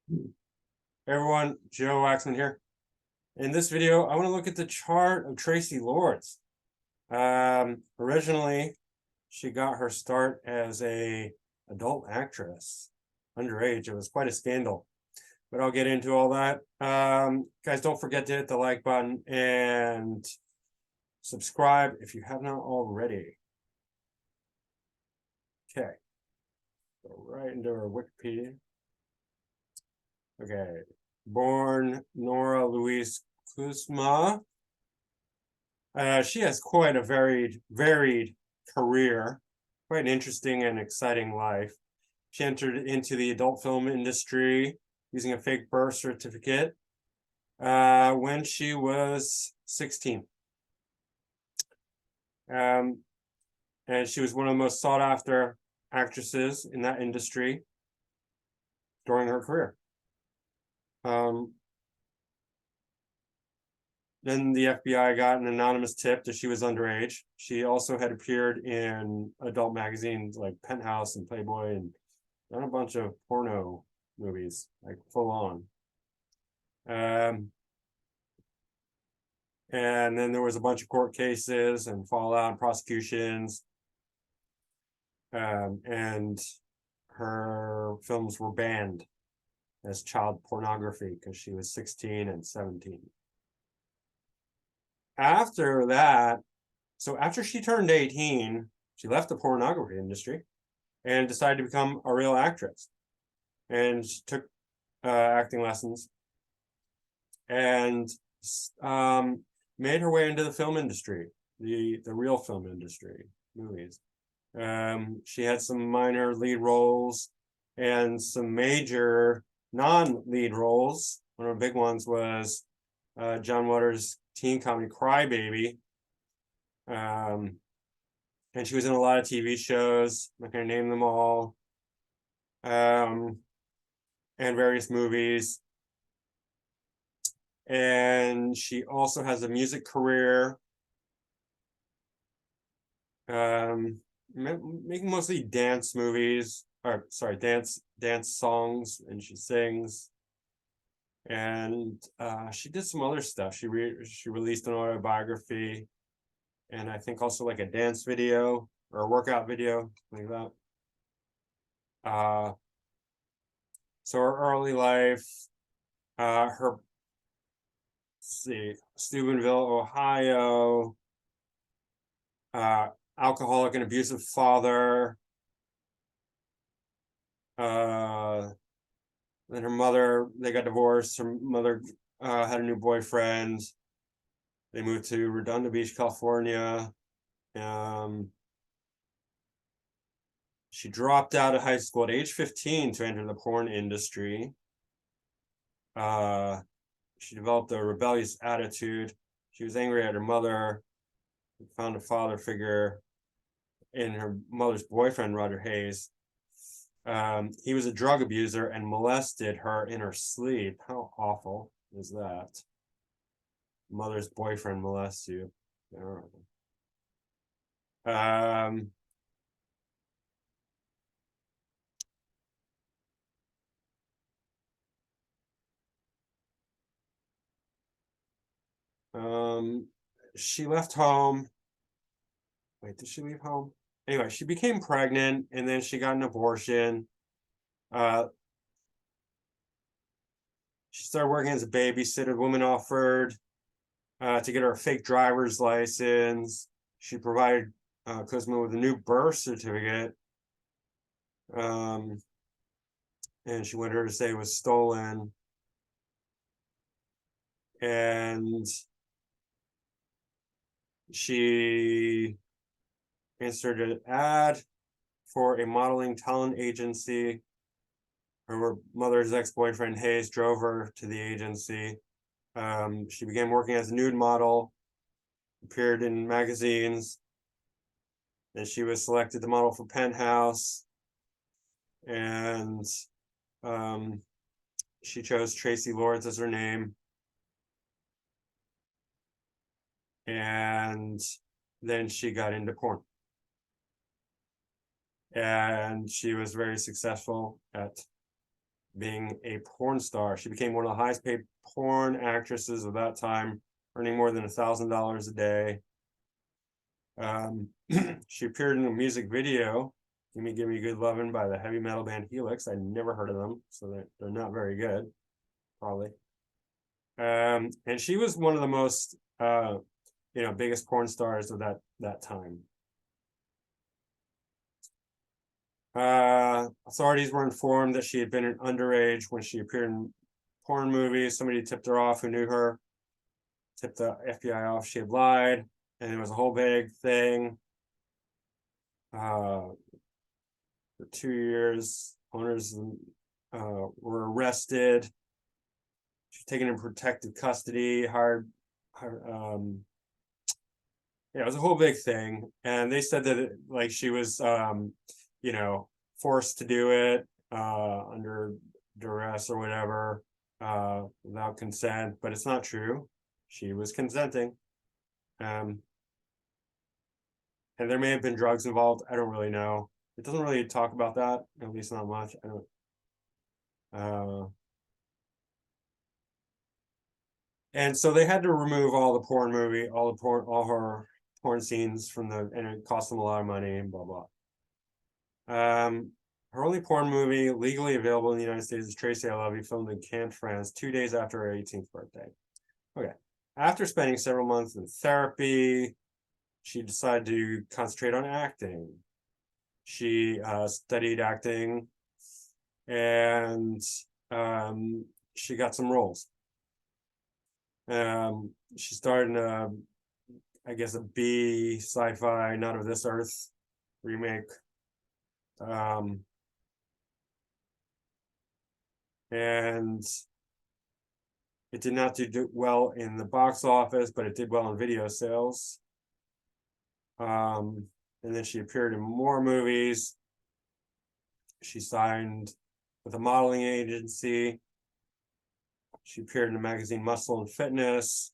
Hey everyone, Joe Waxman here. In this video, I want to look at the chart of Traci Lords. Originally, she got her start as a adult actress, underage. It was quite a scandal, but I'll get into all that. Guys, don't forget to hit the like button and subscribe if you have not already. Okay, go right into our Wikipedia. Okay, born Nora Louise Kuzma. She has quite a varied career, quite an interesting and exciting life. She entered into the adult film industry using a fake birth certificate when she was 16. And she was one of the most sought after actresses in that industry during her career. Then the FBI got an anonymous tip that she was underage. She also had appeared in adult magazines like Penthouse and Playboy and done a bunch of porno movies, like full on. And then there was a bunch of court cases and fallout and prosecutions. And her films were banned as child pornography because she was 16 and 17. After that, so after she turned 18, she left the pornography industry and decided to become a real actress. And she took acting lessons and made her way into the film industry, the real film industry, movies. She had some minor lead roles and some major non-lead roles. One of the big ones was John Waters' teen comedy Crybaby. And she was in a lot of TV shows. I'm not going to name them all. And various movies. And she also has a music career. Making mostly dance movies, or sorry, dance songs, and she sings. And she did some other stuff. She released an autobiography, and I think also like a dance video or a workout video, like that. So her early life, her, let's see, Steubenville, Ohio, alcoholic and abusive father. Then her mother, they got divorced. Her mother had a new boyfriend. They moved to Redondo Beach, California. She dropped out of high school at age 15 to enter the porn industry. She developed a rebellious attitude. She was angry at her mother, found a father figure in her mother's boyfriend, Roger Hayes. He was a drug abuser and molested her in her sleep. How awful is that? Mother's boyfriend molests you. She left home. Wait, did she leave home? Anyway, she became pregnant and then she got an abortion. She started working as a babysitter. Woman offered to get her a fake driver's license. She provided Kuzma with a new birth certificate. And she wanted her to say it was stolen. And she answered an ad for a modeling talent agency. Her mother's ex-boyfriend Hayes drove her to the agency. She began working as a nude model, appeared in magazines, and she was selected to model for Penthouse. And she chose Traci Lords as her name. And then she got into porn. And she was very successful at being a porn star. She became one of the highest paid porn actresses of that time, earning more than $1,000 a day. She appeared in a music video, Give Me Good Lovin' by the heavy metal band Helix. I never heard of them, so they're not very good, probably. And she was one of the most, biggest porn stars of that time. Authorities were informed that she had been an underage when she appeared in porn movies. Somebody tipped her off who knew her, tipped the FBI off she had lied, and it was a whole big thing. For 2 years, owners were arrested. She's taken in protective custody. It was a whole big thing, and they said that she was forced to do it under duress or whatever, without consent, but it's not true. She was consenting. And there may have been drugs involved. I don't really know. It doesn't really talk about that, at least not much. I don't. And so they had to remove all her porn scenes from and it cost them a lot of money and blah blah. Her only porn movie legally available in the United States is Traci, I Love You, filmed in Cannes, France, 2 days after her 18th birthday. Okay. After spending several months in therapy, she decided to concentrate on acting. She studied acting, and she got some roles. She starred in a B sci-fi Not of This Earth remake. And it did not do well in the box office, but it did well in video sales. And then she appeared in more movies. She signed with a modeling agency. She appeared in the magazine Muscle and Fitness.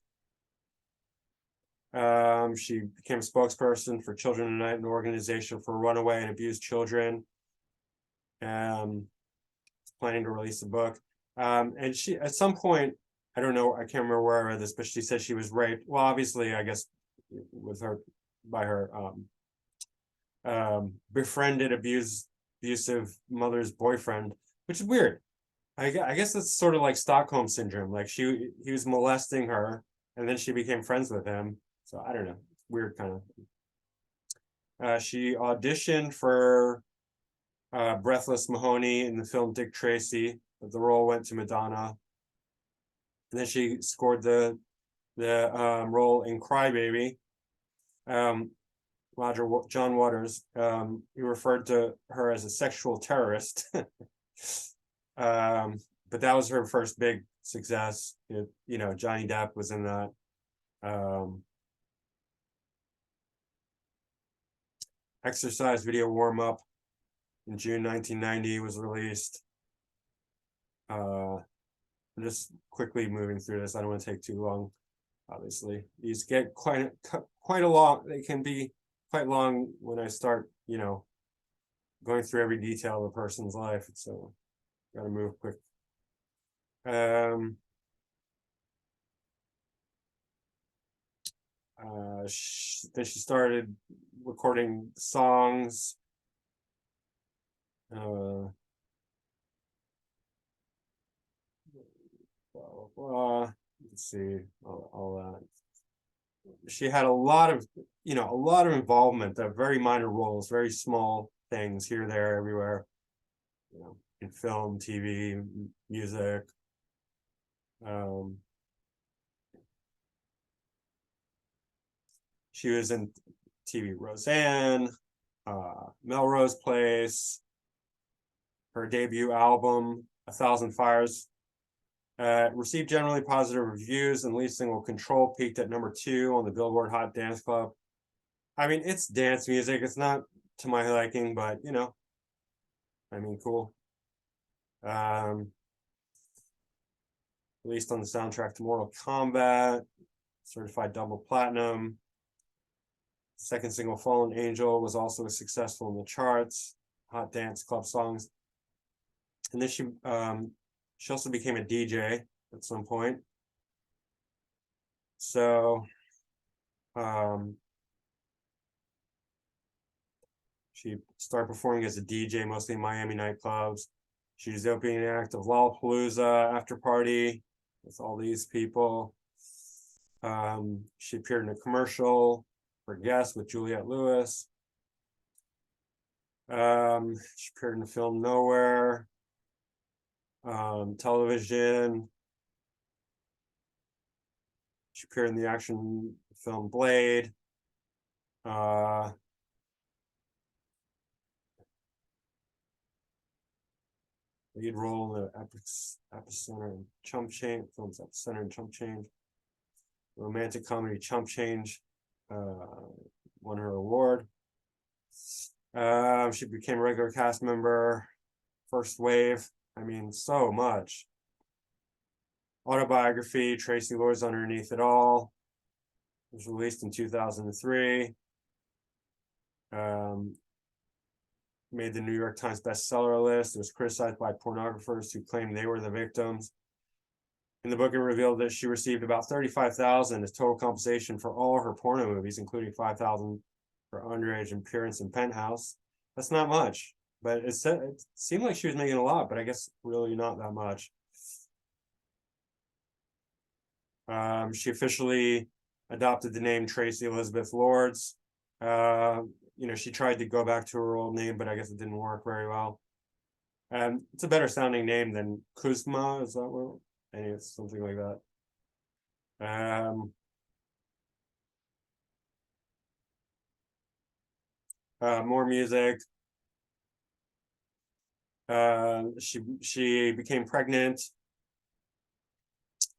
She became a spokesperson for Children Unite, an organization for runaway and abused children. Planning to release a book. And she, at some point, I don't know, I can't remember where I read this, but she said she was raped. Well, obviously, I guess by her befriended abusive mother's boyfriend, which is weird. I guess it's sort of like Stockholm syndrome. Like he was molesting her, and then she became friends with him. So I don't know, weird kind of. She auditioned for Breathless Mahoney in the film Dick Tracy, but the role went to Madonna. And then she scored the role in Crybaby. John Waters, he referred to her as a sexual terrorist. But that was her first big success. Johnny Depp was in that. Exercise Video Warm Up in June 1990 was released. I'm just quickly moving through this. I don't want to take too long. Obviously, these get quite a long. They can be quite long when I start, going through every detail of a person's life. So, got to move quick. Then she started recording songs. Let's see, all that. She had a lot of involvement, very minor roles, very small things here, there, everywhere, in film, TV, music. She was in TV Roseanne, Melrose Place, her debut album, A Thousand Fires, received generally positive reviews, and lead single Control peaked at #2 on the Billboard Hot Dance Club. I mean, it's dance music. It's not to my liking, but cool. Released on the soundtrack to Mortal Kombat, certified double platinum. Second single, Fallen Angel, was also successful in the charts. Hot Dance Club songs. And then she also became a DJ at some point. So she started performing as a DJ, mostly in Miami nightclubs. She was the opening act of Lollapalooza after party with all these people. She appeared in a commercial for Guess with Juliette Lewis. She appeared in the film Nowhere, television. She appeared in the action film Blade. Lead role in the Epicenter and Chump Change films, Epicenter and Chump Change. Romantic comedy Chump Change won her award. She became a regular cast member. First Wave. I mean, so much. Autobiography, Traci Lords Underneath It All. It was released in 2003. Made the New York Times bestseller list. It was criticized by pornographers who claimed they were the victims. In the book, it revealed that she received about $35,000 as total compensation for all of her porno movies, including $5,000 for underage appearance in Penthouse. That's not much, but it seemed like she was making a lot, but I guess really not that much. She officially adopted the name Traci Elizabeth Lords. She tried to go back to her old name, but I guess it didn't work very well. It's a better sounding name than Kuzma, is that what? And it's something like that. More music. She became pregnant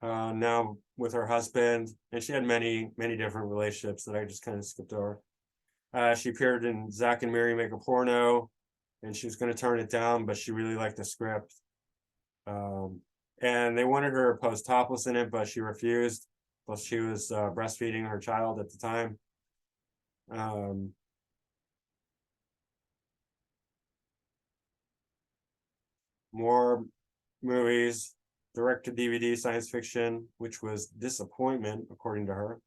now with her husband, and she had many different relationships that I just kind of skipped over. She appeared in Zack and Miri Make a Porno, and she was going to turn it down, but she really liked the script. And they wanted her to pose topless in it, but she refused. Plus, she was breastfeeding her child at the time. More movies, direct-to-DVD science fiction, which was disappointment, according to her.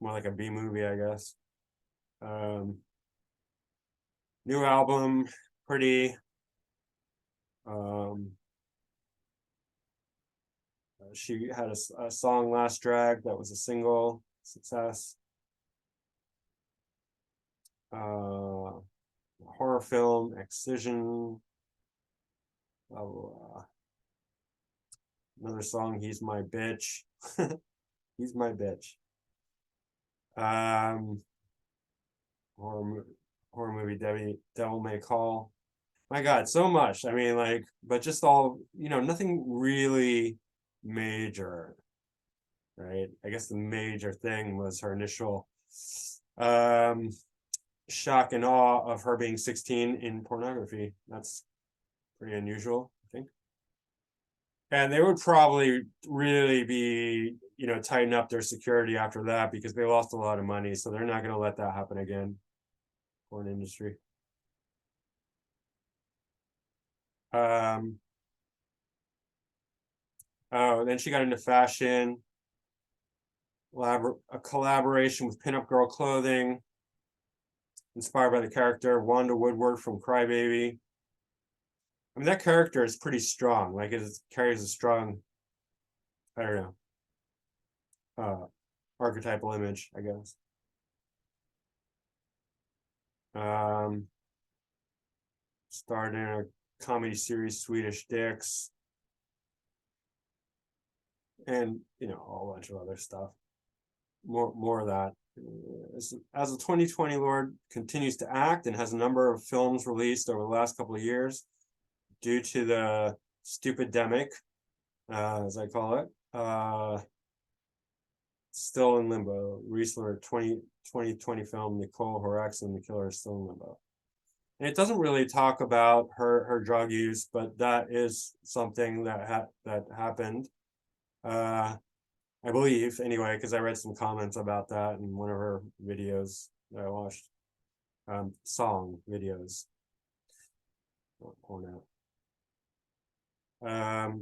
More like a B movie, I guess. New album, Pretty. She had a song, Last Drag, that was a single success. Horror film, Excision. Another song, He's My Bitch. He's My Bitch. Horror movie, Devil May Call. My God, so much. I mean, but just all, nothing really major, right? I guess the major thing was her initial shock and awe of her being 16 in pornography. That's pretty unusual, I think. And they would probably really be, tighten up their security after that because they lost a lot of money. So they're not going to let that happen again. Porn industry. Then she got into fashion, a collaboration with pinup girl clothing, inspired by the character Wanda Woodward from Crybaby. I mean, that character is pretty strong. Like, it carries a strong, I don't know, archetypal image, I guess. Starred in a comedy series, Swedish Dicks, and a whole bunch of other stuff. More of that. As a 2020 Lord continues to act and has a number of films released over the last couple of years due to the stupid demic, as I call it. Still in limbo. Riesler 2020 film Nicole Horax and the Killer is still in limbo. And it doesn't really talk about her drug use, but that is something that happened. I believe, anyway, because I read some comments about that in one of her videos that I watched. Song videos. Porn out. Okay,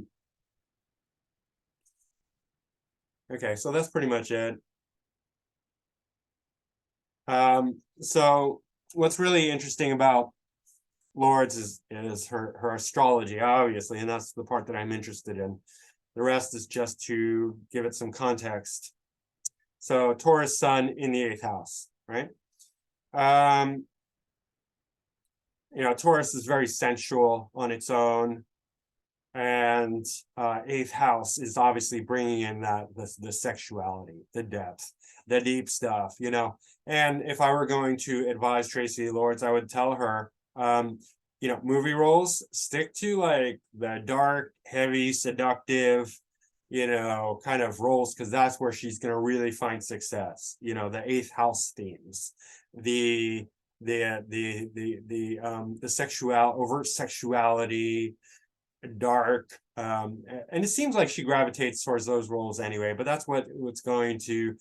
so that's pretty much it. So what's really interesting about Lords is her astrology, obviously, and that's the part that I'm interested in. The rest is just to give it some context. So Taurus Sun in the 8th house, right? Taurus is very sensual on its own, and 8th house is obviously bringing in the sexuality, the depth, the deep stuff, And if I were going to advise Traci Lords, I would tell her, movie roles, stick to like the dark, heavy, seductive, kind of roles, because that's where she's going to really find success. The 8th house themes, the overt sexuality, dark, and it seems like she gravitates towards those roles anyway, but that's what's going to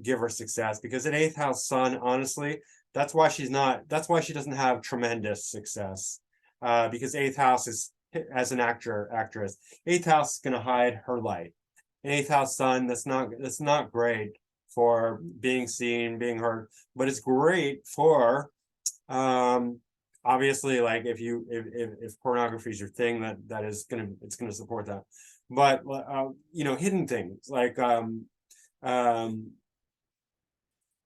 give her success, because an 8th house sun, honestly, that's why she doesn't have tremendous success, because 8th house is, as an actress, 8th house is going to hide her light. An 8th house sun, that's not great for being seen, being heard, but it's great for obviously, like if pornography is your thing, it's gonna support that. But hidden things like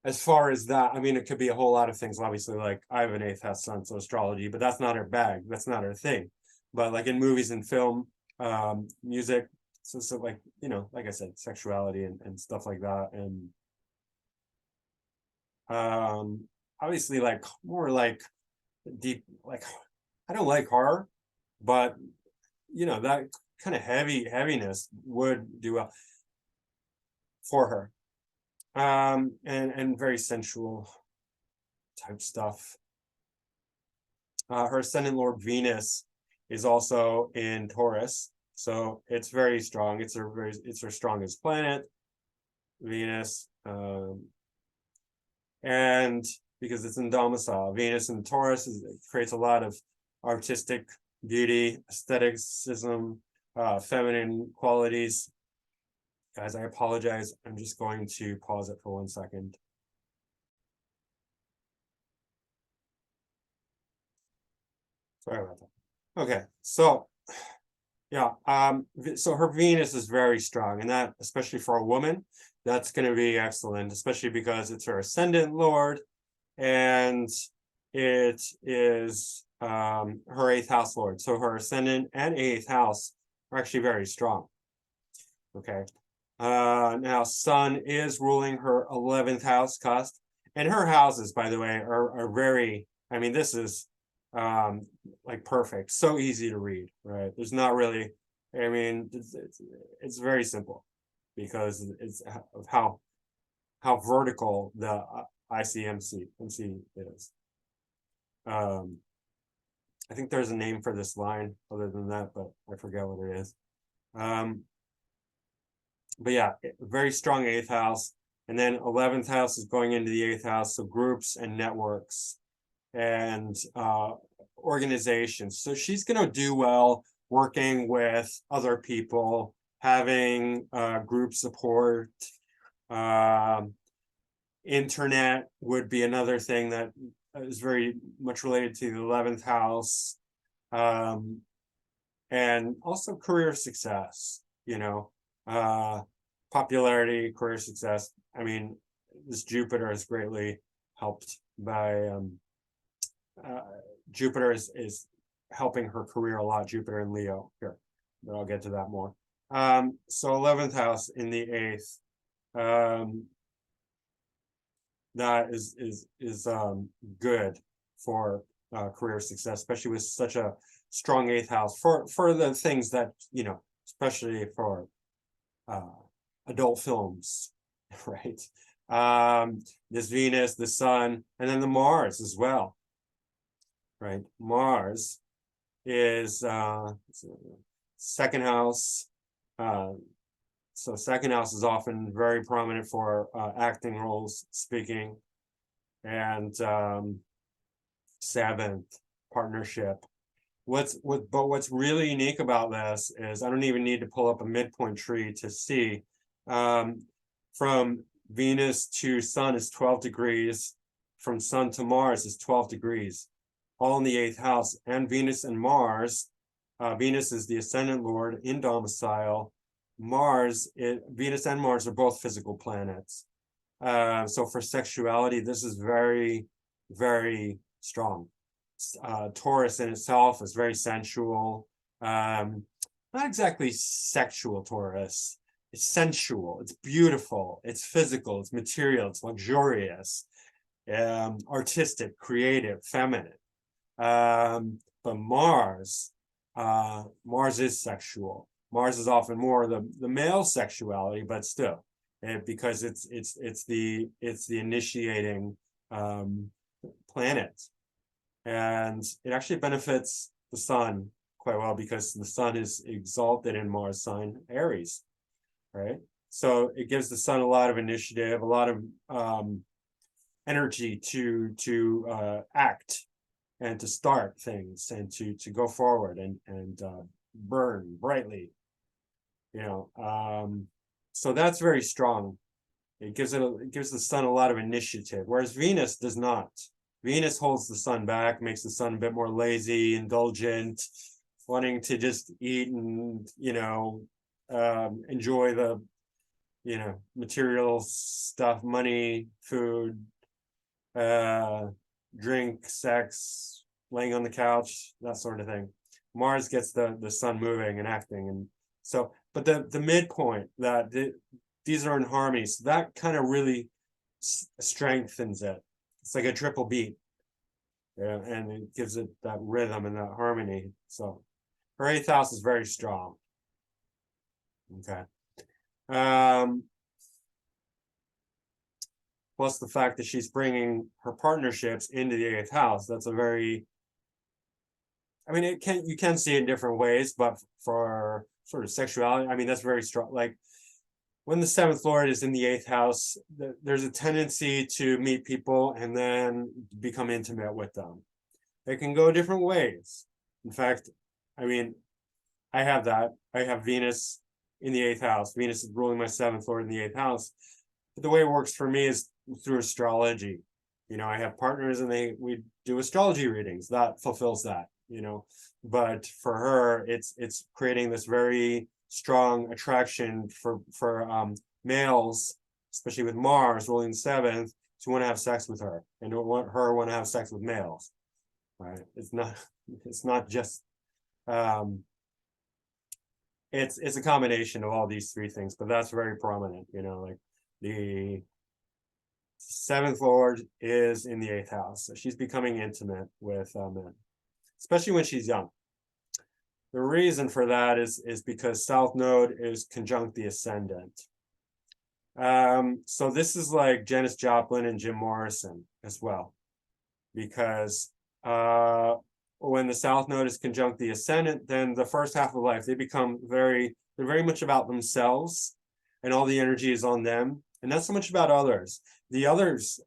as far as that, I mean, it could be a whole lot of things. Obviously, like I have an 8th house sun, so astrology, but that's not her bag. That's not her thing. But like in movies and film, music, so like like I said, sexuality and stuff like that, and obviously like more like deep, like I don't like horror, but that kind of heaviness would do well for her. And very sensual type stuff. Her ascendant lord Venus is also in Taurus, so it's very strong. It's her strongest planet, Venus, and because it's in domicile, Venus in Taurus creates a lot of artistic beauty, aestheticism, feminine qualities. Guys, I apologize. I'm just going to pause it for 1 second. Sorry about that. Okay, so yeah, so her Venus is very strong, and that, especially for a woman, that's going to be excellent, especially because it's her ascendant lord, and it is her 8th house lord. So her ascendant and 8th house are actually very strong. Okay. Now Sun is ruling her 11th house cusp, and her houses, by the way, are very, I mean, this is like perfect, so easy to read, right? There's not really, I mean, it's very simple, because it's of how vertical the ICMC is. I think there's a name for this line other than that, but I forget what it is. But yeah, very strong 8th house, and then 11th house is going into the 8th house, so groups and networks and organizations. So she's going to do well working with other people, having group support. Internet would be another thing that is very much related to the 11th house, and also career success, popularity, career success. I mean, this Jupiter is greatly helped by Jupiter is helping her career a lot. Jupiter and Leo here, but I'll get to that more. So 11th house in the 8th, that is good for career success, especially with such a strong 8th house for the things that especially for adult films, right? This Venus, the Sun, and then the Mars as well, right? Mars is 2nd house. So 2nd house is often very prominent for acting roles, speaking, and 7th, partnership, What's really unique about this is I don't even need to pull up a midpoint tree to see. From Venus to Sun is 12 degrees. From Sun to Mars is 12 degrees, all in the 8th house. And Venus and Mars, Venus is the ascendant lord in domicile. Venus and Mars are both physical planets. So for sexuality, this is very, very strong. Taurus in itself is very sensual. Not exactly sexual Taurus. It's sensual, it's beautiful, it's physical, it's material, it's luxurious, artistic, creative, feminine. But Mars is sexual. Mars is often more the male sexuality, but still, because it's the initiating planet, and it actually benefits the sun quite well because the sun is exalted in Mars sign Aries, right? So it gives the sun a lot of initiative, a lot of energy to act and to start things and to go forward and burn brightly, you know. So that's very strong. It gives the sun a lot of initiative, whereas Venus does not. Venus holds the sun back, makes the sun a bit more lazy, indulgent, wanting to just eat and, you know, enjoy the, you know, material stuff, money, food, drink, sex, laying on the couch, that sort of thing. Mars gets the sun moving and acting, and so, but the midpoint, that these are in harmony, so that kind of really strengthens it. It's like a triple beat, yeah, and it gives it that rhythm and that harmony. So her 8th house is very strong. Okay. Plus the fact that she's bringing her partnerships into the 8th house. That's a very, I mean, you can see it in different ways, but for sort of sexuality, I mean, that's very strong. Like when the 7th lord is in the 8th house, there's a tendency to meet people and then become intimate with them. It can go different ways. In fact, I mean, I have that. I have Venus in the 8th house. Venus is ruling my 7th lord in the 8th house. But the way it works for me is through astrology. You know, I have partners and we do astrology readings. That fulfills that, you know. But for her, it's creating this very strong attraction for males, especially with Mars ruling the 7th, to want to have sex with her and don't want to have sex with males. Right? It's not just it's a combination of all these three things, but that's very prominent, you know, like the 7th lord is in the 8th house, so she's becoming intimate with men, especially when she's young. The reason for that is because South Node is conjunct the ascendant. So this is like Janis Joplin and Jim Morrison as well, because when the South Node is conjunct the ascendant, then the first half of life, they're very much about themselves, and all the energy is on them, and not so much about others. The others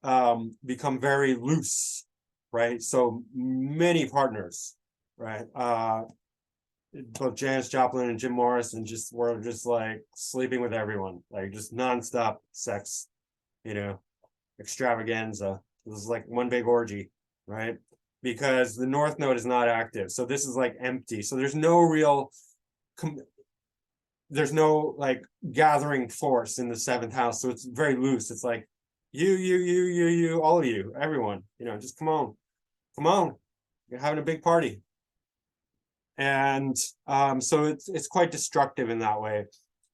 become very loose, right? So many partners, right? Both Janis Joplin and Jim Morrison were just like sleeping with everyone, like just nonstop sex, you know, extravaganza. It was like one big orgy, right? Because the North Node is not active, so this is like empty. So there's no real, there's no like gathering force in the 7th house. So it's very loose. It's like you, all of you, everyone, you know, just come on, you're having a big party. And so it's quite destructive in that way.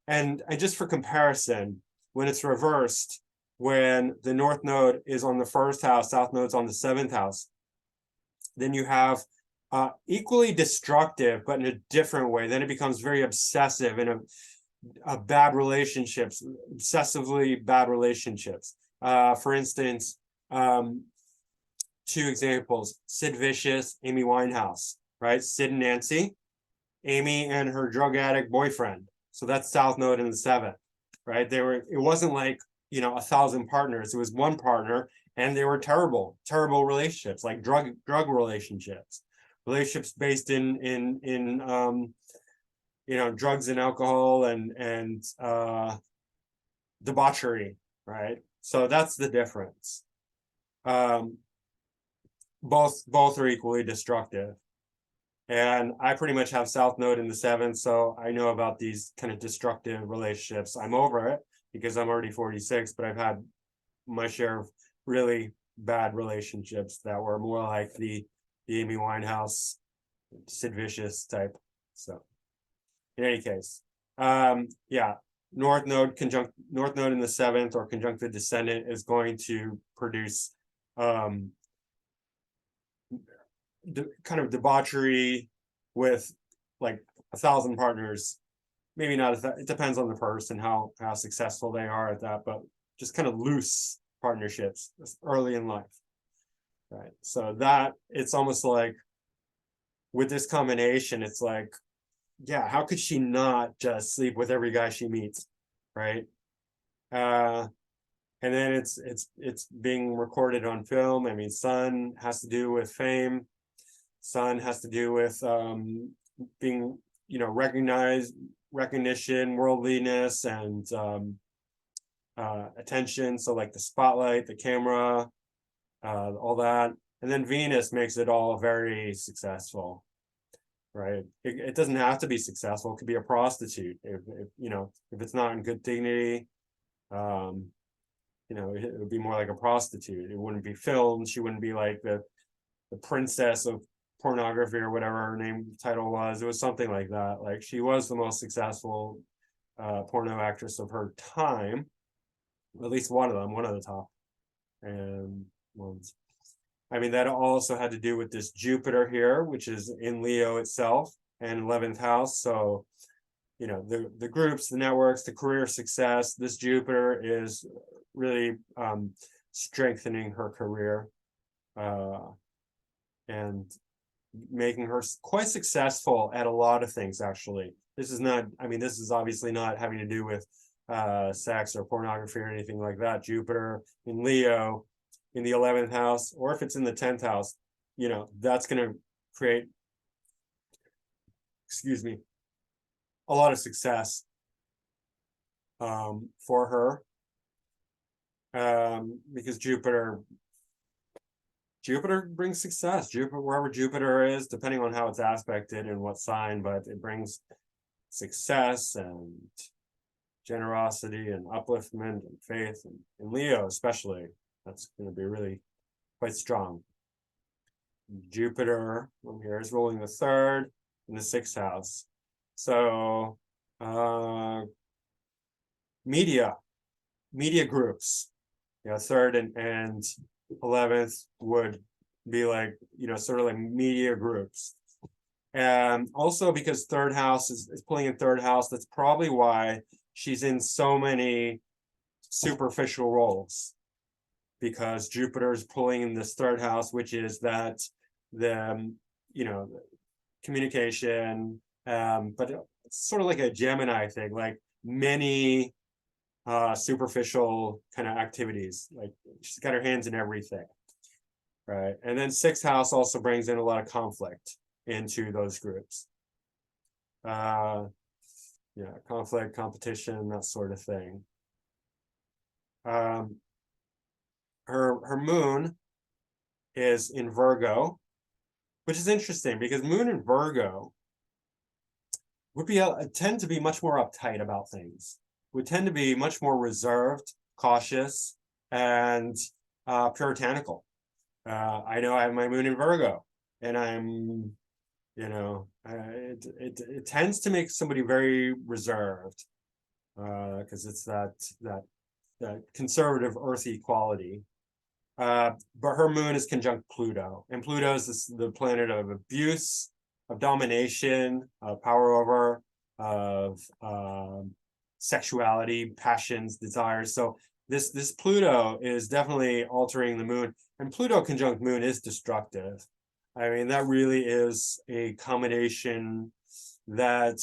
And just for comparison, when it's reversed, when the North Node is on the 1st house, South Node's on the 7th house, then you have equally destructive, but in a different way. Then it becomes very obsessive in a bad relationships, obsessively bad relationships. For instance, 2 examples: Sid Vicious, Amy Winehouse, right? Sid and Nancy, Amy and her drug addict boyfriend. So that's South Node in the 7th, right? It wasn't like, you know, 1,000 partners. It was one partner, and they were terrible relationships, like drug relationships. relationships based in drugs and alcohol and debauchery, right? So that's the difference. Both are equally destructive. And I pretty much have South Node in the 7th, so I know about these kind of destructive relationships. I'm over it because I'm already 46, but I've had my share of really bad relationships that were more like the Amy Winehouse, Sid Vicious type. So in any case, yeah, North Node in the 7th or conjuncted descendant is going to produce kind of debauchery with like 1,000 partners. Maybe not. It depends on the person, how successful they are at that, but just kind of loose partnerships early in life, right? So that it's almost like with this combination, it's like, yeah, how could she not just sleep with every guy she meets, right? And then it's being recorded on film. I mean, Sun has to do with fame. Sun has to do with being, recognized, recognition, worldliness, and attention. So like the spotlight, the camera, all that. And then Venus makes it all very successful, right? It doesn't have to be successful. It could be a prostitute if it's not in good dignity. It would be more like a prostitute. It wouldn't be filmed. She wouldn't be like the princess of pornography or whatever her title was. It was something like that. Like she was the most successful porno actress of her time, at least one of the top and ones. I mean, that also had to do with this Jupiter here, which is in Leo itself and 11th house. So, the groups, the networks, the career success, this Jupiter is really strengthening her career and making her quite successful at a lot of things, actually. This is obviously not having to do with sex or pornography or anything like that. Jupiter in Leo in the 11th house, or if it's in the 10th house, that's going to create, a lot of success for her. Because Jupiter brings success. Wherever Jupiter is, depending on how it's aspected and what sign, but it brings success and generosity and upliftment and faith. And in Leo, especially, that's going to be really quite strong. Jupiter here is ruling the 3rd in the 6th house. So media groups, 3rd and 11th would be like, sort of like media groups. And also because 3rd house is pulling in 3rd house, that's probably why she's in so many superficial roles, because Jupiter is pulling in this 3rd house, which is that the communication, but it's sort of like a Gemini thing, like many superficial kind of activities. Like she's got her hands in everything, right? And then 6th house also brings in a lot of conflict into those groups. Conflict, competition, that sort of thing. Her moon is in Virgo, which is interesting because moon in Virgo would tend to be much more uptight about things, would tend to be much more reserved, cautious, and puritanical. I know I have my moon in Virgo, and I'm, it tends to make somebody very reserved, because it's that conservative earthy quality. But her moon is conjunct Pluto, and Pluto is the planet of abuse, of domination, of power over, of sexuality, passions, desires. So this Pluto is definitely altering the moon, and Pluto conjunct moon is destructive. I mean, that really is a combination that,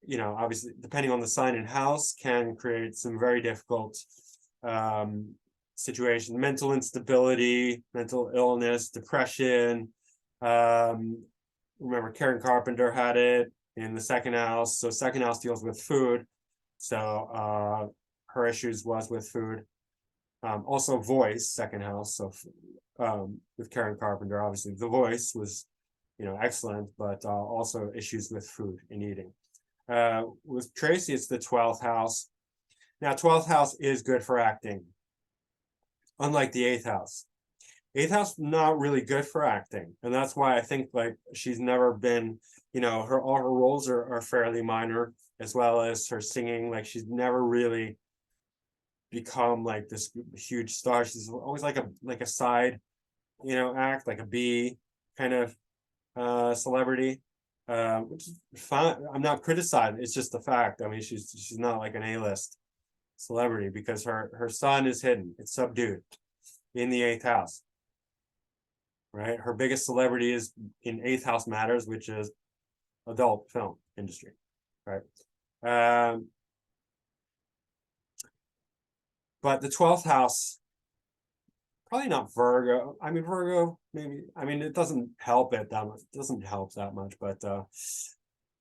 obviously, depending on the sign and house, can create some very difficult situations, mental instability, mental illness, depression, remember Karen Carpenter had it in the second house. So second house deals with food. So her issues was with food. Also voice, second house. So with Karen Carpenter, obviously the voice was, excellent, but also issues with food and eating. With Traci, it's the 12th house. Now, 12th house is good for acting, unlike the 8th house. 8th house, not really good for acting. And that's why I think like she's never been, all her roles are fairly minor, as well as her singing. Like she's never really become like this huge star. She's always like a side, act, like a B kind of celebrity. Which is fine. I'm not criticizing. It's just the fact. I mean, she's not like an A-list celebrity because her son is hidden. It's subdued in the 8th house. Right. Her biggest celebrity is in 8th house matters, which is adult film industry. Right. But the 12th house, probably not Virgo. I mean, Virgo, maybe. I mean, it doesn't help it that much. It doesn't help that much, but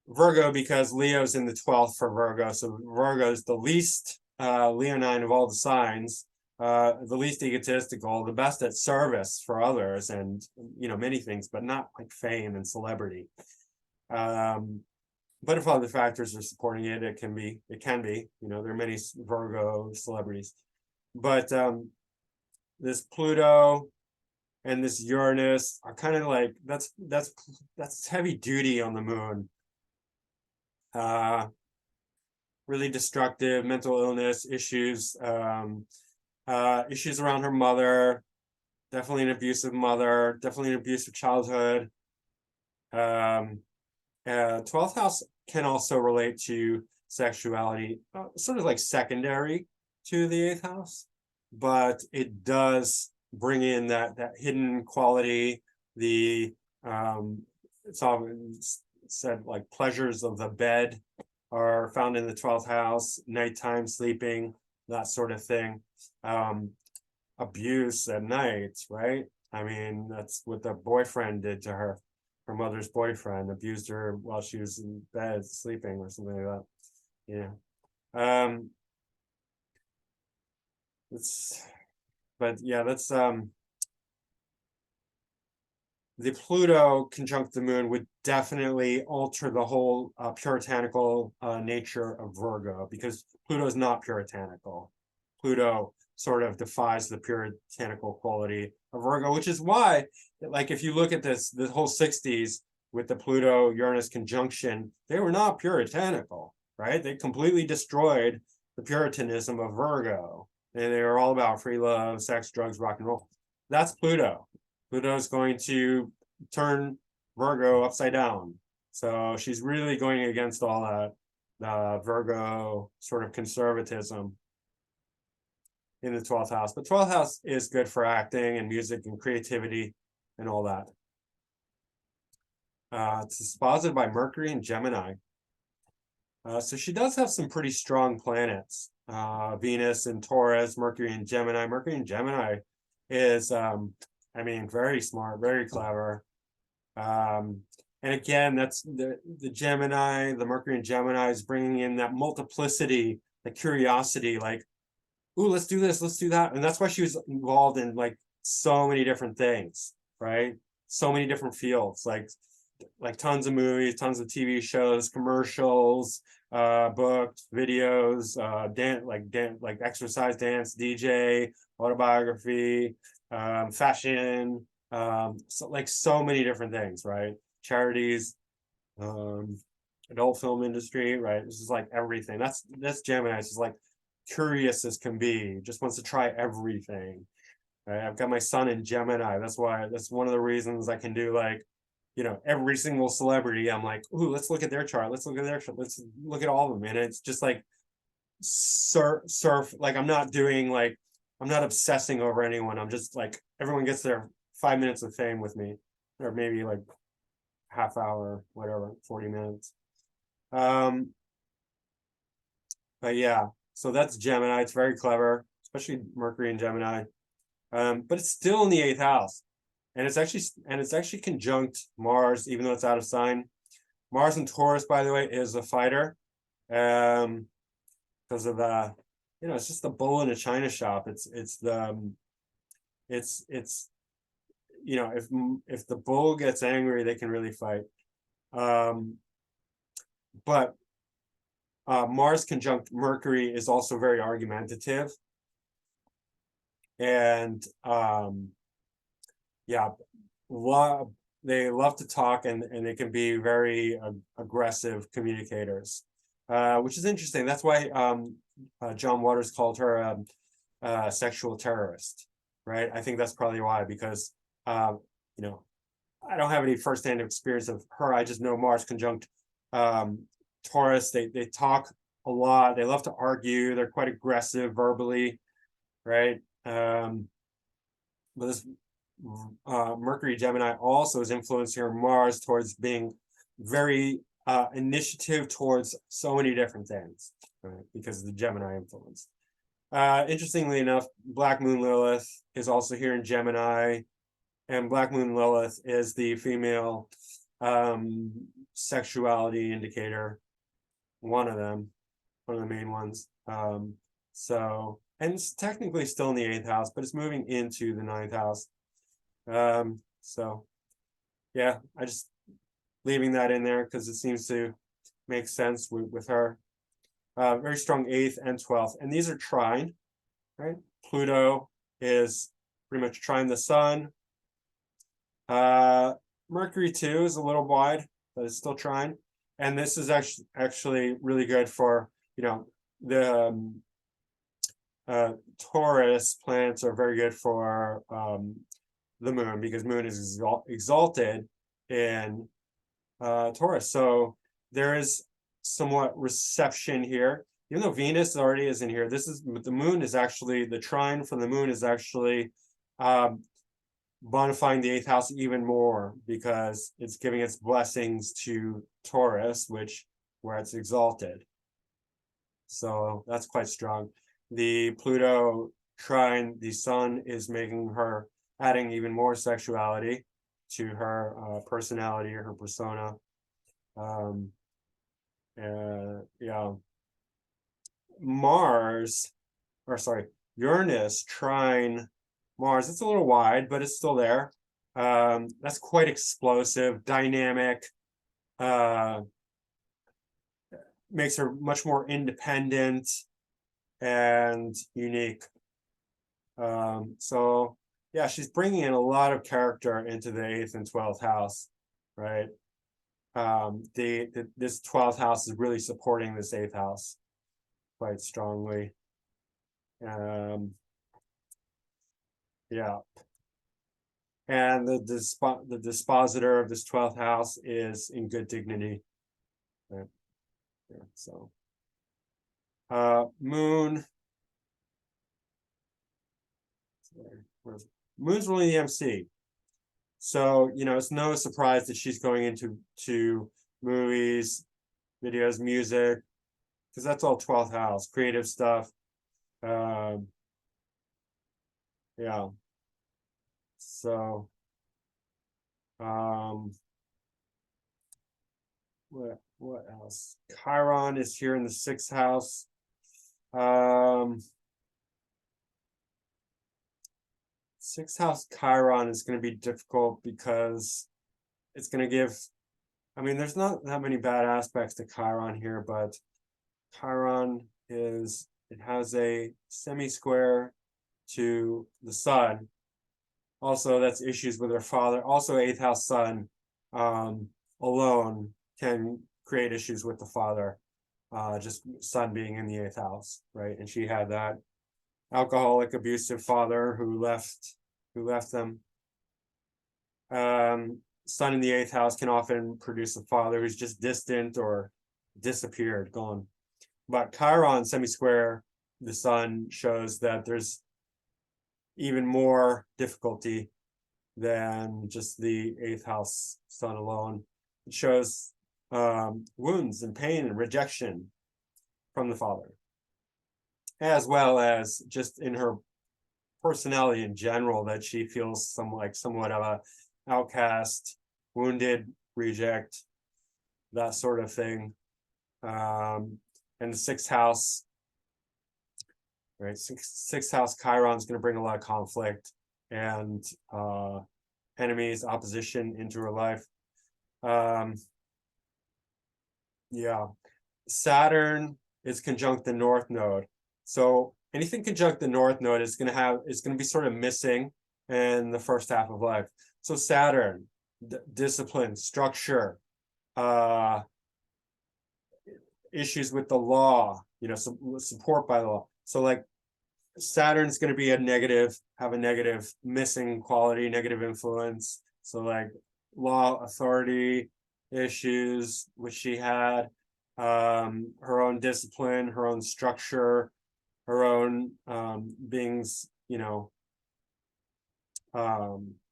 Virgo, because Leo's in the 12th for Virgo. So Virgo is the least leonine of all the signs, the least egotistical, the best at service for others and, many things, but not like fame and celebrity. But if other factors are supporting it, it can be, there are many Virgo celebrities. But this Pluto and this Uranus are kind of like, that's heavy duty on the moon. Really destructive, mental illness issues, issues around her mother, definitely an abusive mother, definitely an abusive childhood. 12th house can also relate to sexuality, sort of like secondary to the 8th house, but it does bring in that hidden quality, the it's often said like pleasures of the bed are found in the 12th house, nighttime sleeping, that sort of thing. Abuse at night, right? I mean, that's what the boyfriend did to her. Her mother's boyfriend abused her while she was in bed sleeping or something like that. Yeah. That's the Pluto conjunct the moon would definitely alter the whole puritanical nature of Virgo, because Pluto is not puritanical. Pluto sort of defies the puritanical quality of Virgo, which is why, like, if you look at the whole 60s with the Pluto Uranus conjunction, they were not puritanical, right? They completely destroyed the puritanism of Virgo. And they were all about free love, sex, drugs, rock and roll. That's Pluto. Pluto is going to turn Virgo upside down. So she's really going against all that Virgo sort of conservatism in the 12th house. But 12th house is good for acting and music and creativity and all that. It's sponsored by Mercury and Gemini. So she does have some pretty strong planets. Venus and Taurus, Mercury and Gemini. Mercury and Gemini is very smart, very clever. And again, that's the Gemini, the Mercury and Gemini is bringing in that multiplicity, the curiosity, like, ooh, let's do this, let's do that. And that's why she was involved in like so many different things, right? So many different fields, like tons of movies, tons of TV shows, commercials, books, videos, like exercise, dance, DJ, autobiography, fashion, so many different things, right? Charities, adult film industry, right? This is like everything. That's Gemini. It's just like curious as can be, just wants to try everything. Right? I've got my son in Gemini. That's one of the reasons I can do like, every single celebrity. I'm like, ooh, let's look at their chart. Let's look at their chart. Let's look at all of them. And it's just like surf. Like I'm not obsessing over anyone. I'm just like, everyone gets their 5 minutes of fame with me, or maybe like half hour, whatever, 40 minutes. But yeah, so that's Gemini. It's very clever, especially Mercury and Gemini. But it's still in the 8th house. and it's actually conjunct Mars, even though it's out of sign. Mars in Taurus, by the way, is a fighter, because of the, it's just the bull in a china shop. It's if the bull gets angry, they can really fight. But Mars conjunct Mercury is also very argumentative, and yeah, they love to talk, and they can be very aggressive communicators, which is interesting. That's why John Waters called her a sexual terrorist, right? I think that's probably why, because I don't have any firsthand experience of her. I just know Mars conjunct Taurus. They talk a lot. They love to argue. They're quite aggressive verbally, right? But this Mercury Gemini also is influencing her Mars towards being very initiative towards so many different things, right? Because of the Gemini influence. Interestingly enough, Black Moon Lilith is also here in Gemini, and Black Moon Lilith is the female sexuality indicator, one of the main ones. So, and it's technically still in the 8th house, but it's moving into the 9th house. So yeah, I just leaving that in there because it seems to make sense with her. Very strong 8th and 12th, and these are trine, right? Pluto is pretty much trine the sun. Mercury too is a little wide, but it's still trine, and this is actually really good for, the Taurus planets are very good for the moon, because moon is exalted in Taurus. So there is somewhat reception here, even though Venus already is in here. The moon is actually, the trine from the moon is actually bonifying the 8th house even more, because it's giving its blessings to Taurus, where it's exalted. So that's quite strong. The Pluto trine the sun is adding even more sexuality to her personality, or her persona. Yeah. Uranus trine Mars. It's a little wide, but it's still there. That's quite explosive, dynamic, makes her much more independent and unique. So yeah, she's bringing in a lot of character into the 8th and 12th house, right? This 12th house is really supporting this 8th house quite strongly. Yeah, and the dispositor of this 12th house is in good dignity, right? Yeah, so moon, moon's ruling the MC, so it's no surprise that she's going into movies, videos, music, because that's all 12th house, creative stuff. Yeah, so what else? Chiron is here in the 6th house. 6th house Chiron is going to be difficult, because it's going to give, there's not that many bad aspects to Chiron here, but Chiron it has a semi-square to the sun. Also, that's issues with her father. Also, 8th house sun alone can create issues with the father, just sun being in the 8th house, right? And she had that alcoholic, abusive father who left them. Sun in the 8th house can often produce a father who's just distant or disappeared, gone. But Chiron semi-square the sun shows that there's even more difficulty than just the 8th house sun alone. It shows wounds and pain and rejection from the father, as well as just in her personality in general, that she feels somewhat of a outcast, wounded, reject, that sort of thing. And the sixth house, right? Sixth house Chiron is going to bring a lot of conflict and enemies, opposition into her life. Yeah, Saturn is conjunct the North Node. So anything conjunct the North Node is going to be sort of missing in the first half of life. So Saturn, discipline, structure, issues with the law, support by the law. So like Saturn's going to be have a negative missing quality, negative influence. So like law, authority issues, which she had, her own discipline, her own structure, her own beings,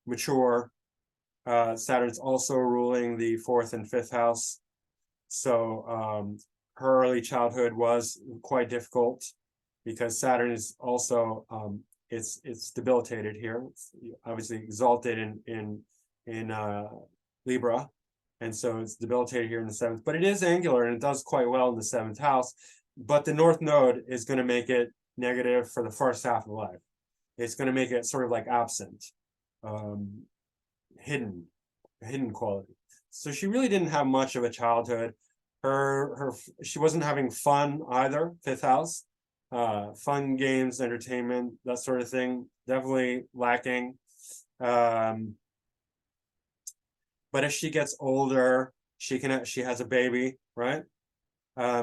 mature. Saturn's also ruling the fourth and fifth house. So her early childhood was quite difficult because Saturn is also it's debilitated here. It's obviously exalted in Libra, and so it's debilitated here in the seventh. But it is angular and it does quite well in the seventh house. But the North Node is going to make it negative for the first half of life. It's going to make it sort of like absent, hidden quality. So she really didn't have much of a childhood. She wasn't having fun either. Fifth house, fun, games, entertainment, that sort of thing, definitely lacking. But as she gets older, she has a baby, right?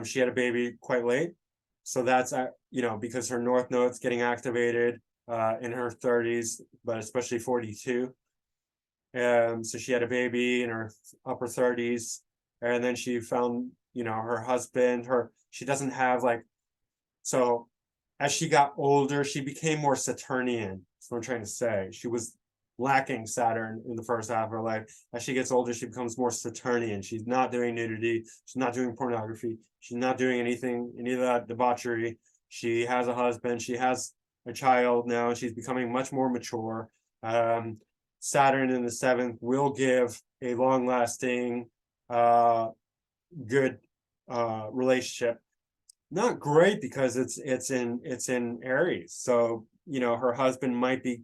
She had a baby quite late, so that's because her North Node's getting activated in her 30s, but especially 42. So she had a baby in her upper 30s, and then she found her husband. She doesn't have so as she got older, she became more Saturnian. That's what I'm trying to say. She was lacking Saturn in the first half of her life. As she gets older, she becomes more Saturnian. She's not doing nudity. She's not doing pornography. She's not doing any of that debauchery. She has a husband. She has a child now. She's becoming much more mature. Saturn in the seventh will give a long-lasting, good relationship. Not great because it's in Aries. So her husband might be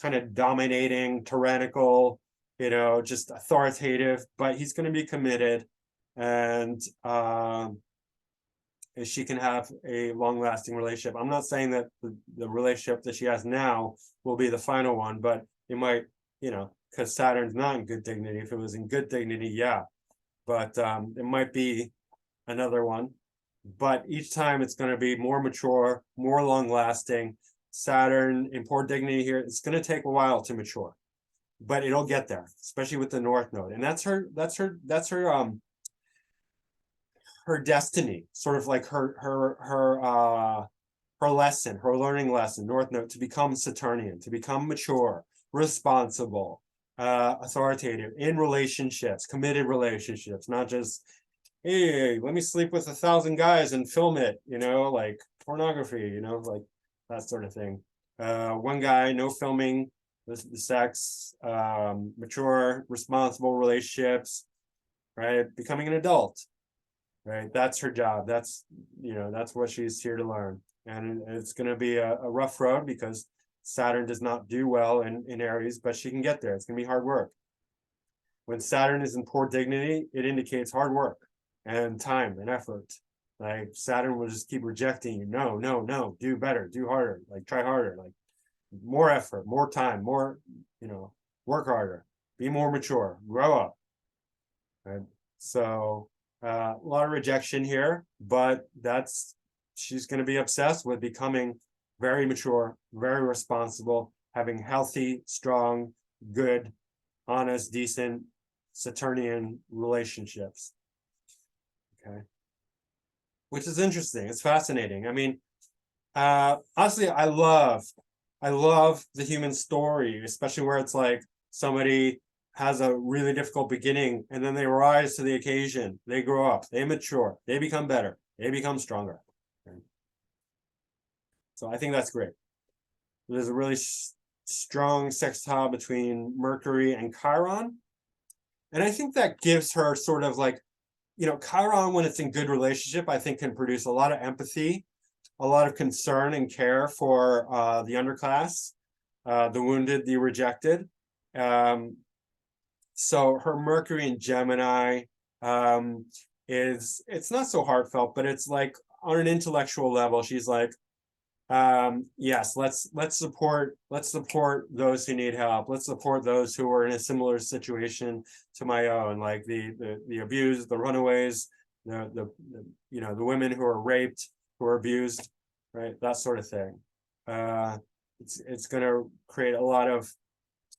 kind of dominating, tyrannical, just authoritative, but he's going to be committed, and she can have a long-lasting relationship. I'm not saying that the relationship that she has now will be the final one, but it might, because Saturn's not in good dignity. If it was in good dignity, yeah, but it might be another one. But each time it's going to be more mature, more long-lasting. Saturn in poor dignity here, it's going to take a while to mature, but it'll get there, especially with the North Node, and that's her destiny, sort of like her lesson, her learning lesson. North Node, to become Saturnian, to become mature, responsible, authoritative in relationships, committed relationships, not just, hey, let me sleep with 1,000 guys and film it, like pornography, like that sort of thing. One guy, no filming, the sex, mature, responsible relationships, right? Becoming an adult, right? That's her job. That's what she's here to learn. And it's going to be a rough road because Saturn does not do well in Aries, but she can get there. It's going to be hard work. When Saturn is in poor dignity, it indicates hard work and time and effort. Like Saturn will just keep rejecting you. No, do better, do harder, like try harder, like more effort, more time, more, work harder, be more mature, grow up. Right? So a lot of rejection here, but she's going to be obsessed with becoming very mature, very responsible, having healthy, strong, good, honest, decent Saturnian relationships. Okay. Which is interesting. It's fascinating. I mean, honestly, I love the human story, especially where it's like somebody has a really difficult beginning and then they rise to the occasion. They grow up, they mature, they become better, they become stronger. Okay. So I think that's great. There's a really strong sextile between Mercury and Chiron. And I think that gives her sort of like, Chiron, when it's in good relationship, I think can produce a lot of empathy, a lot of concern and care for the underclass, the wounded, the rejected. So her Mercury in Gemini it's not so heartfelt, but it's like on an intellectual level, she's like, yes, let's support those who need help. Let's support those who are in a similar situation to my own, like the abused, the runaways, the women who are raped, who are abused, right? That sort of thing. It's going to create a lot of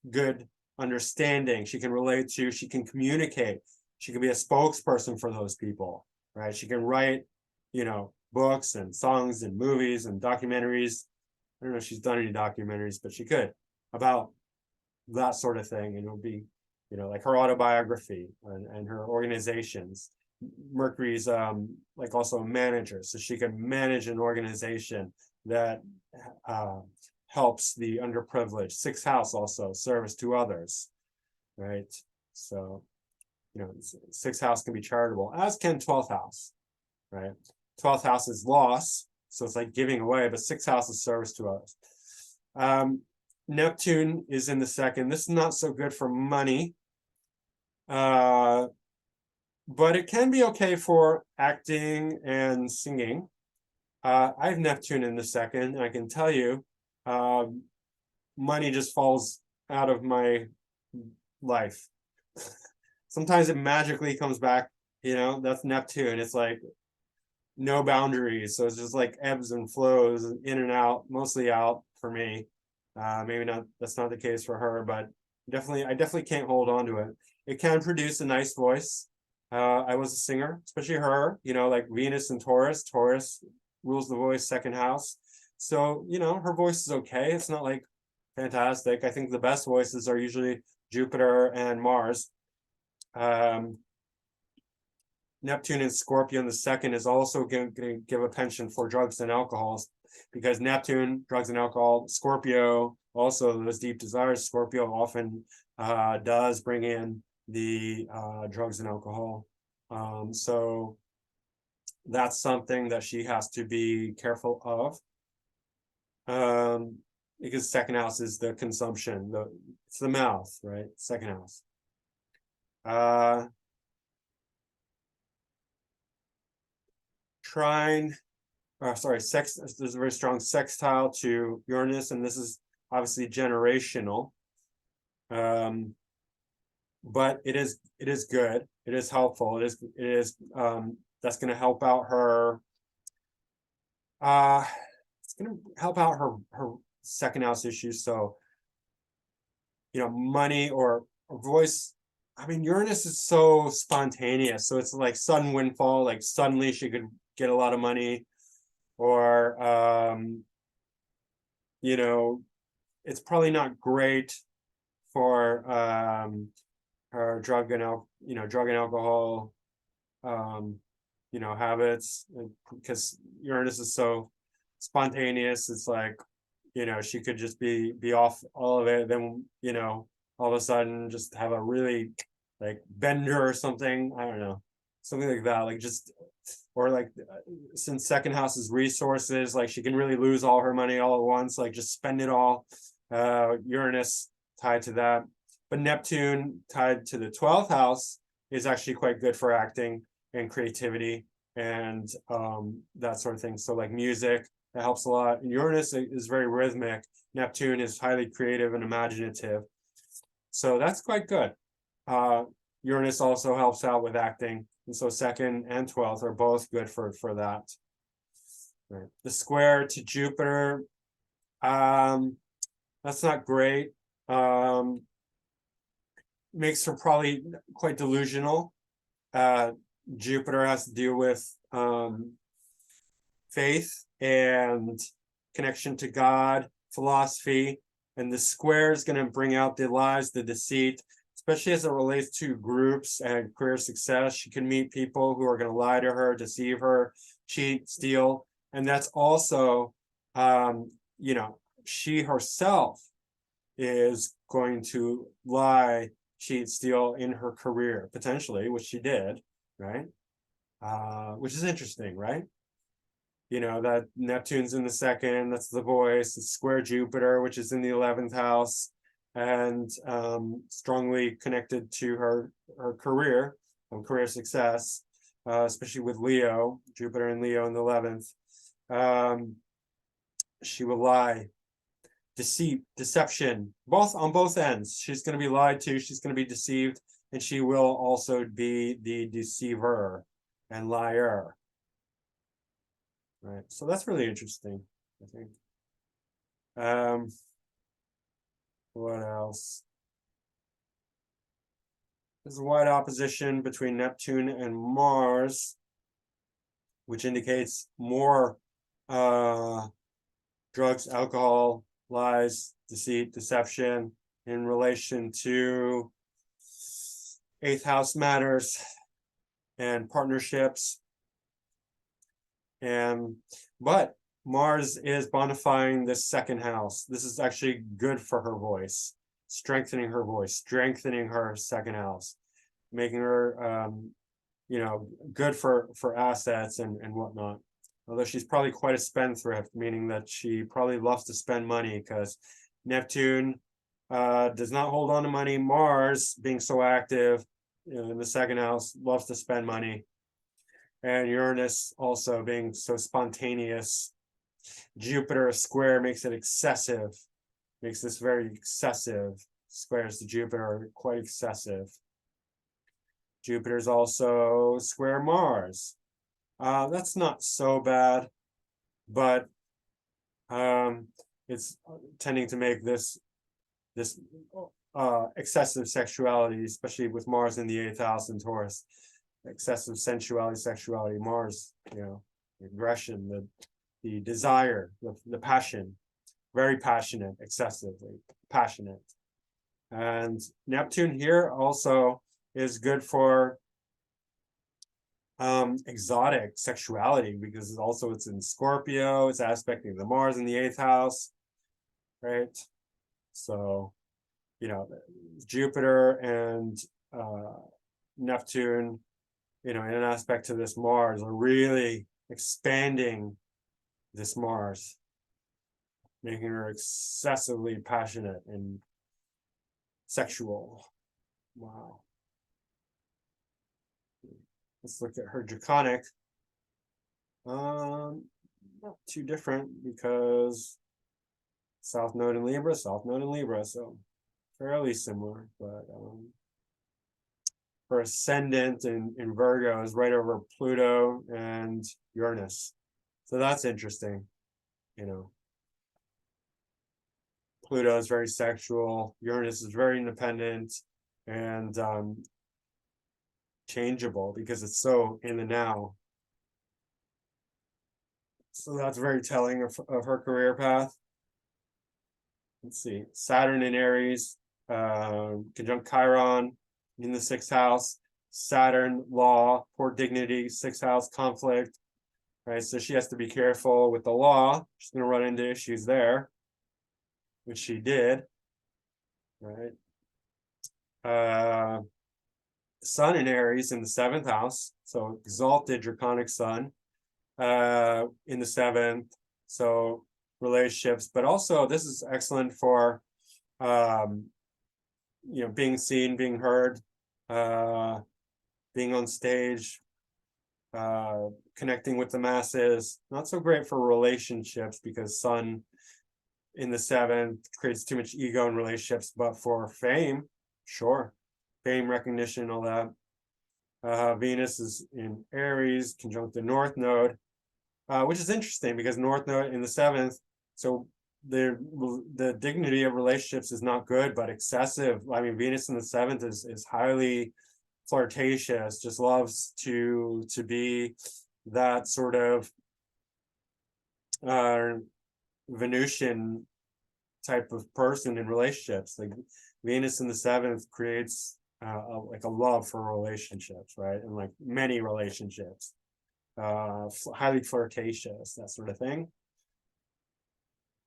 good understanding. She can relate to, she can communicate, she can be a spokesperson for those people, right? She can write, books and songs and movies and documentaries. I don't know if she's done any documentaries, but she could, about that sort of thing. And it'll be, like her autobiography and her organizations. Mercury's like also a manager, so she can manage an organization that helps the underprivileged. Sixth house also, service to others, right? So, sixth house can be charitable, as can 12th house, right? 12th house is loss, so it's like giving away, but sixth house is service to others. Neptune is in the second. This is not so good for money, but it can be okay for acting and singing. I have Neptune in the second, and I can tell you, money just falls out of my life. Sometimes it magically comes back, that's Neptune. It's like no boundaries, so it's just like ebbs and flows, in and out, mostly out for me. Maybe not, that's not the case for her, but I definitely can't hold on to it. It can produce a nice voice. I was a singer, especially her, like Venus and Taurus rules the voice, second house, so her voice is okay. It's not like fantastic. I think the best voices are usually Jupiter and Mars. Neptune in Scorpio in the second is also going to give a penchant for drugs and alcohol, because Neptune, drugs and alcohol, Scorpio, also those deep desires. Scorpio often does bring in the drugs and alcohol. So that's something that she has to be careful of. Because second house is the consumption, it's the mouth, right? Second house. There's a very strong sextile to Uranus, and this is obviously generational. But it is good. It is helpful. It is that's going to help out her. It's going to help out her second house issues. So, money or voice. I mean, Uranus is so spontaneous. So it's like sudden windfall, like suddenly she could get a lot of money, or it's probably not great for her drug and alcohol habits, because Uranus is so spontaneous. It's like, she could just be off all of it, then all of a sudden just have a really like bender or something. I don't know, something like that, like just, or like, since second house is resources, like she can really lose all her money all at once, like just spend it all. Uranus tied to that, but Neptune tied to the 12th house is actually quite good for acting and creativity and that sort of thing. So like music, that helps a lot. And Uranus is very rhythmic. Neptune is highly creative and imaginative. So that's quite good. Uranus also helps out with acting. And so second and 12th are both good for that. Right. The square to Jupiter, that's not great. Makes her probably quite delusional. Jupiter has to deal with faith and connection to God, philosophy, and the square is going to bring out the lies, the deceit, especially as it relates to groups and career success. She can meet people who are going to lie to her, deceive her, cheat, steal, and that's also, she herself is going to lie, cheat, steal in her career, potentially, which she did, right? Which is interesting, right? That Neptune's in the second, that's the voice. It's square Jupiter, which is in the 11th house, and strongly connected to her career and career success, especially with Leo, Jupiter and Leo in the 11th. She will lie, deceit, deception, both on both ends. She's going to be lied to, she's going to be deceived, and she will also be the deceiver and liar. Right, so that's really interesting, I think. What else? There's a wide opposition between Neptune and Mars, which indicates more drugs, alcohol, lies, deceit, deception in relation to 8th house matters and partnerships. But Mars is bonifying this second house. This is actually good for her voice, strengthening her voice, strengthening her second house, making her good for assets and whatnot. Although she's probably quite a spendthrift, meaning that she probably loves to spend money, because Neptune does not hold on to money. Mars, being so active in the second house, loves to spend money. And Uranus also being so spontaneous. Jupiter square makes it excessive, makes this very excessive. Squares to Jupiter are quite excessive. Jupiter's also square Mars. That's not so bad, but it's tending to make this excessive sexuality, especially with Mars in the 8th house in Taurus. Excessive sensuality, sexuality, Mars, aggression, the desire, the passion, very passionate, excessively passionate. And Neptune here also is good for exotic sexuality, because it's in Scorpio, it's aspecting the Mars in the 8th house, right? So, Jupiter and Neptune, in an aspect to this Mars, are really expanding this Mars, making her excessively passionate and sexual. Wow. Let's look at her draconic. Not too different, because South Node in Libra, so fairly similar, but her ascendant in Virgo is right over Pluto and Uranus. So that's interesting. Pluto is very sexual, Uranus is very independent and changeable, because it's so in the now. So that's very telling of her career path. Let's see, Saturn in Aries, conjunct Chiron in the 6th house. Saturn, law, poor dignity, 6th house, conflict, right? So she has to be careful with the law. She's going to run into issues there, which she did, right? Sun in Aries in the 7th house, so exalted draconic sun in the 7th, so relationships, but also this is excellent for being seen, being heard, being on stage, connecting with the masses. Not so great for relationships, because Sun in the 7th creates too much ego in relationships, but for fame, sure, fame, recognition, all that. Venus is in Aries, conjunct the North Node, which is interesting, because North Node in the 7th, so the dignity of relationships is not good, but excessive. I mean, Venus in the 7th is highly flirtatious, just loves to be that sort of Venusian type of person in relationships. Like Venus in the 7th creates like a love for relationships, right? And like many relationships, highly flirtatious, that sort of thing.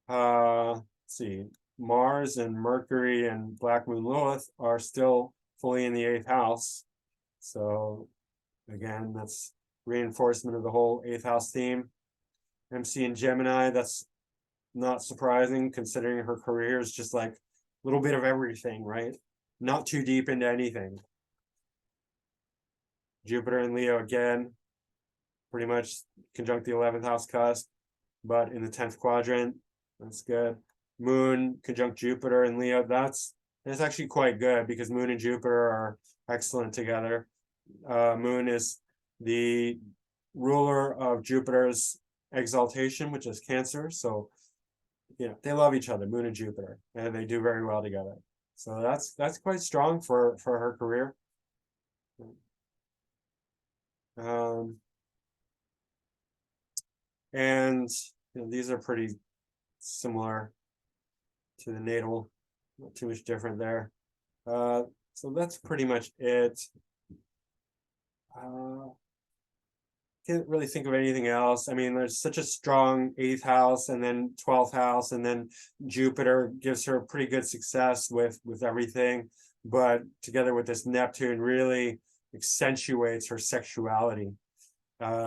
Let's see, Mars and Mercury and Black Moon Lilith are still fully in the 8th house. So again, that's reinforcement of the whole 8th house theme. MC in Gemini, that's not surprising considering her career is just like a little bit of everything, right? Not too deep into anything. Jupiter and Leo again, pretty much conjunct the 11th house cusp, but in the 10th quadrant. That's good. Moon conjunct Jupiter and Leo. That's actually quite good because Moon and Jupiter are excellent together. Moon is the ruler of Jupiter's exaltation, which is Cancer. So, you know, they love each other, Moon and Jupiter, and they do very well together. So that's quite strong for her career. And you know, these are pretty similar to the natal, not too much different there. So that's pretty much it. Can't really think of anything else. I mean, there's such a strong 8th house and then 12th house, and then Jupiter gives her pretty good success with everything, but together with this Neptune really accentuates her sexuality,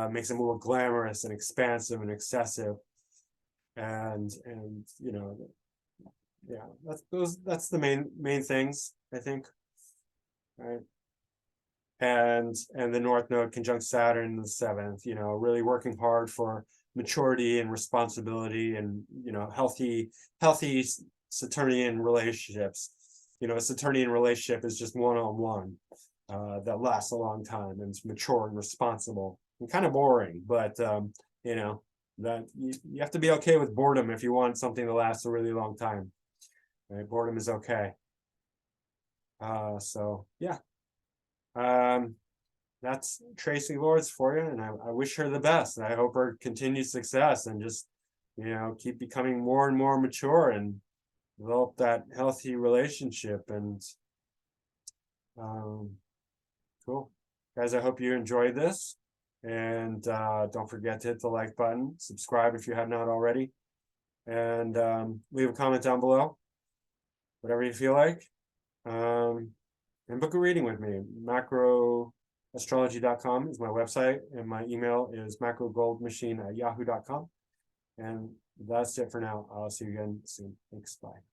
makes it more glamorous and expansive and excessive, and you know, yeah, that's the main things, I think, right? And the North Node conjunct Saturn in the 7th, you know, really working hard for maturity and responsibility and, you know, healthy Saturnian relationships. You know, a Saturnian relationship is just one-on-one that lasts a long time and it's mature and responsible and kind of boring, but you know, that you have to be okay with boredom if you want something to last a really long time. Right? Boredom is okay. So yeah. That's Traci Lords for you, and I wish her the best. I hope her continued success and just, you know, keep becoming more and more mature and develop that healthy relationship. And cool, guys. I hope you enjoyed this, and don't forget to hit the like button, subscribe if you have not already, and leave a comment down below, whatever you feel like. And book a reading with me. Macroastrology.com is my website, and my email is macrogoldmachine@yahoo.com. And that's it for now. I'll see you again soon. Thanks. Bye.